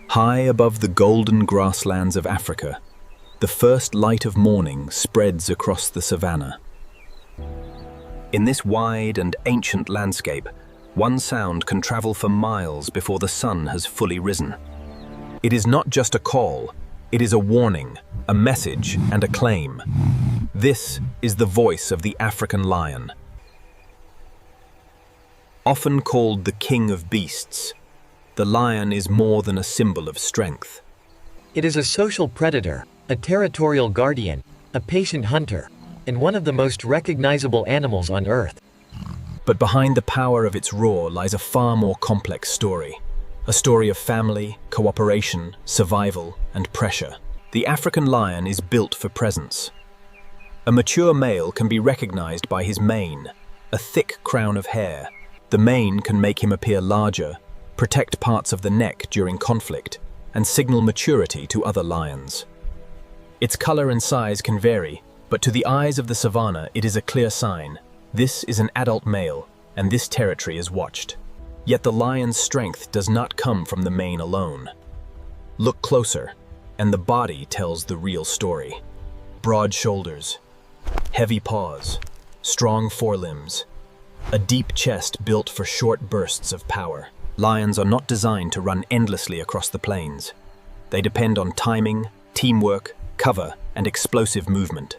High above the golden grasslands of Africa, the first light of morning spreads across the savanna. In this wide and ancient landscape, one sound can travel for miles before the sun has fully risen. It is not just a call, it is a warning, a message, and a claim. This is the voice of the African lion. Often called the king of beasts, the lion is more than a symbol of strength. It is a social predator, a territorial guardian, a patient hunter, and one of the most recognizable animals on Earth. But behind the power of its roar lies a far more complex story. A story of family, cooperation, survival, and pressure. The African lion is built for presence. A mature male can be recognized by his mane, a thick crown of hair. The mane can make him appear larger, protect parts of the neck during conflict, and signal maturity to other lions. Its color and size can vary, but to the eyes of the savanna it is a clear sign. This is an adult male, and this territory is watched. Yet the lion's strength does not come from the mane alone. Look closer, and the body tells the real story. Broad shoulders, heavy paws, strong forelimbs, a deep chest built for short bursts of power. Lions are not designed to run endlessly across the plains. They depend on timing, teamwork, cover, and explosive movement.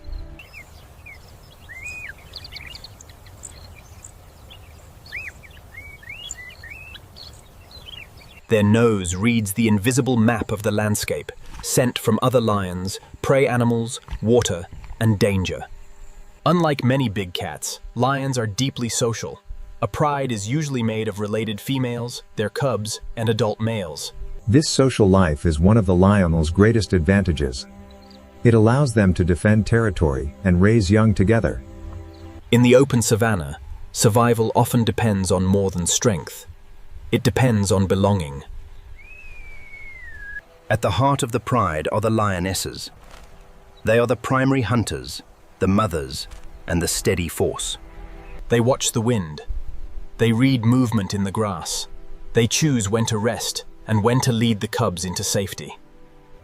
Their nose reads the invisible map of the landscape, scent from other lions, prey animals, water, and danger. Unlike many big cats, lions are deeply social. A pride is usually made of related females, their cubs, and adult males. This social life is one of the lionel's greatest advantages. It allows them to defend territory and raise young together. In the open savanna, survival often depends on more than strength. It depends on belonging. At the heart of the pride are the lionesses. They are the primary hunters, the mothers, and the steady force. They watch the wind. They read movement in the grass. They choose when to rest and when to lead the cubs into safety.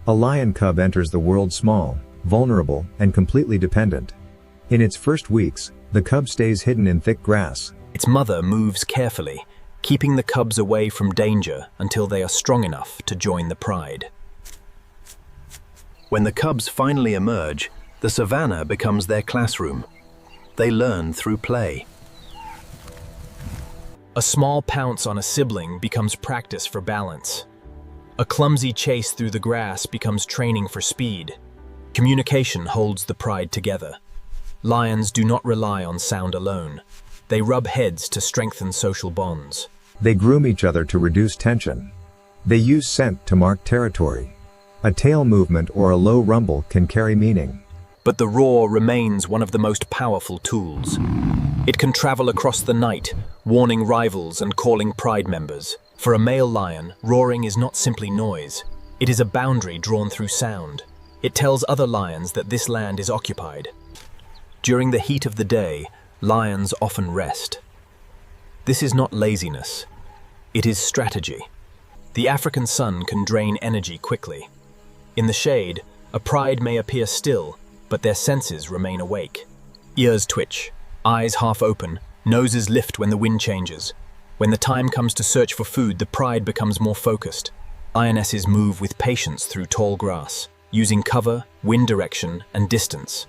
A lion cub enters the world small, vulnerable, and completely dependent. In its first weeks, the cub stays hidden in thick grass. Its mother moves carefully, keeping the cubs away from danger until they are strong enough to join the pride. When the cubs finally emerge, the savanna becomes their classroom. They learn through play. A small pounce on a sibling becomes practice for balance. A clumsy chase through the grass becomes training for speed. Communication holds the pride together. Lions do not rely on sound alone. They rub heads to strengthen social bonds. They groom each other to reduce tension. They use scent to mark territory. A tail movement or a low rumble can carry meaning. But the roar remains one of the most powerful tools. It can travel across the night, warning rivals and calling pride members. For a male lion, roaring is not simply noise. It is a boundary drawn through sound. It tells other lions that this land is occupied. During the heat of the day, lions often rest. This is not laziness. It is strategy. The African sun can drain energy quickly. In the shade, a pride may appear still, but their senses remain awake. Ears twitch, eyes half open, noses lift when the wind changes. When the time comes to search for food, the pride becomes more focused. Lionesses move with patience through tall grass, using cover, wind direction, and distance.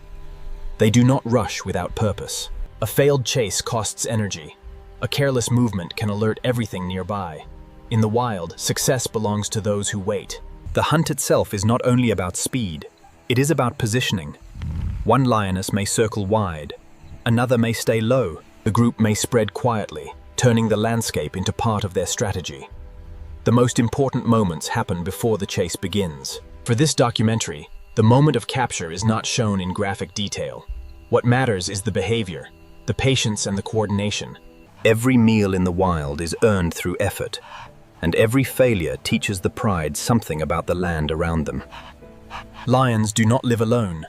They do not rush without purpose. A failed chase costs energy. A careless movement can alert everything nearby. In the wild, success belongs to those who wait. The hunt itself is not only about speed, it is about positioning. One lioness may circle wide, another may stay low. The group may spread quietly, turning the landscape into part of their strategy. The most important moments happen before the chase begins. For this documentary, the moment of capture is not shown in graphic detail. What matters is the behavior, the patience and the coordination. Every meal in the wild is earned through effort, and every failure teaches the pride something about the land around them. Lions do not live alone.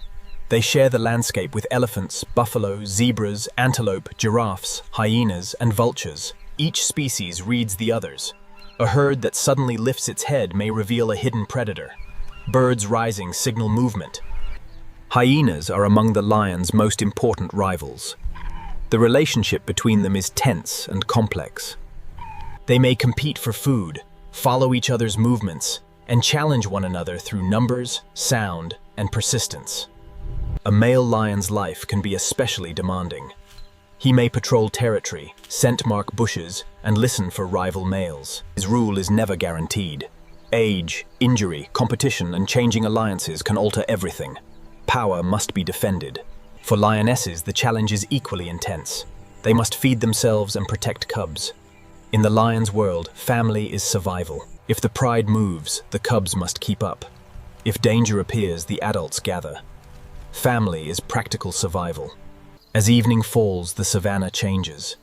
They share the landscape with elephants, buffalo, zebras, antelope, giraffes, hyenas, and vultures. Each species reads the others. A herd that suddenly lifts its head may reveal a hidden predator. Birds rising signal movement. Hyenas are among the lion's most important rivals. The relationship between them is tense and complex. They may compete for food, follow each other's movements, and challenge one another through numbers, sound, and persistence. A male lion's life can be especially demanding. He may patrol territory, scent mark bushes, and listen for rival males. His rule is never guaranteed. Age, injury, competition, and changing alliances can alter everything. Power must be defended. For lionesses, the challenge is equally intense. They must feed themselves and protect cubs. In the lion's world, family is survival. If the pride moves, the cubs must keep up. If danger appears, the adults gather. Family is practical survival. As evening falls, the savanna changes.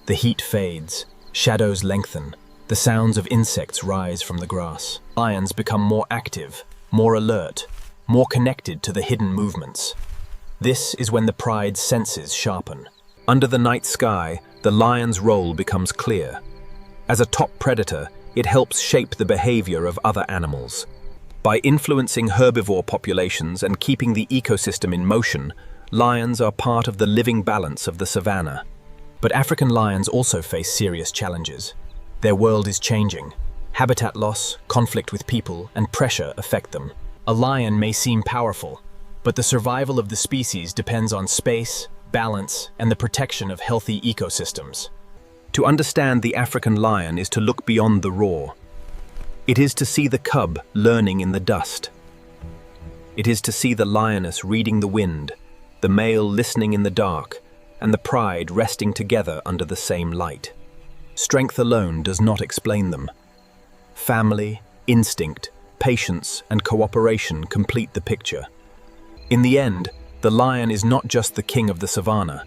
The heat fades, shadows lengthen, the sounds of insects rise from the grass. Lions become more active, more alert, more connected to the hidden movements. This is when the pride's senses sharpen. Under the night sky, the lion's role becomes clear. As a top predator, it helps shape the behavior of other animals. By influencing herbivore populations and keeping the ecosystem in motion, lions are part of the living balance of the savanna. But African lions also face serious challenges. Their world is changing. Habitat loss, conflict with people, and pressure affect them. A lion may seem powerful, but the survival of the species depends on space, balance, and the protection of healthy ecosystems. To understand the African lion is to look beyond the roar. It is to see the cub learning in the dust. It is to see the lioness reading the wind, the male listening in the dark, and the pride resting together under the same light. Strength alone does not explain them. Family, instinct, patience, and cooperation complete the picture. In the end, the lion is not just the king of the savanna.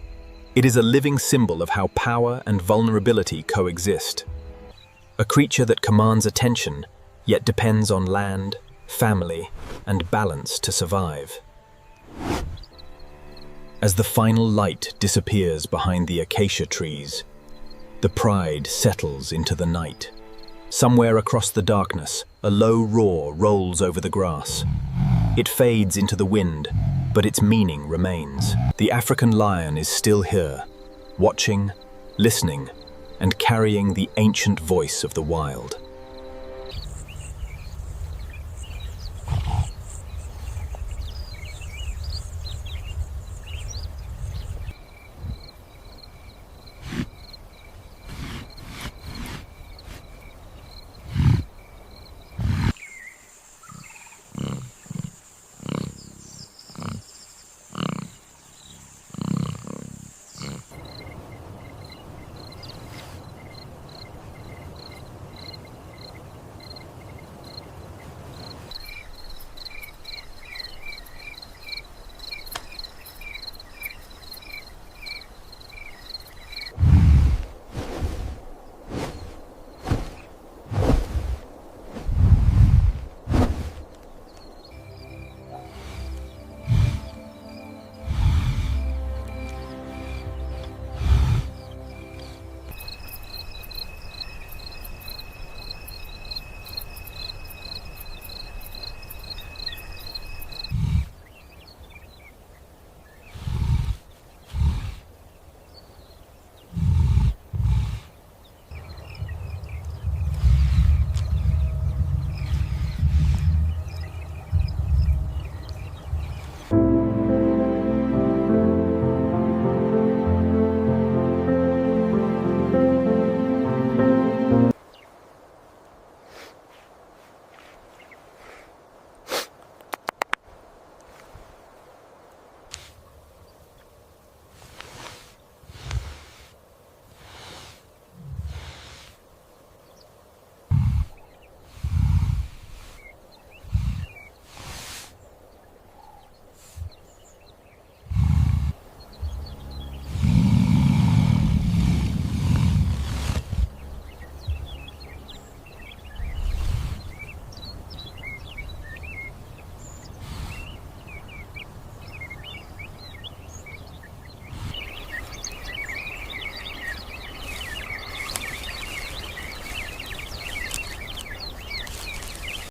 It is a living symbol of how power and vulnerability coexist. A creature that commands attention, yet depends on land, family, and balance to survive. As the final light disappears behind the acacia trees, the pride settles into the night. Somewhere across the darkness, a low roar rolls over the grass. It fades into the wind, but its meaning remains. The African lion is still here, watching, listening, and carrying the ancient voice of the wild.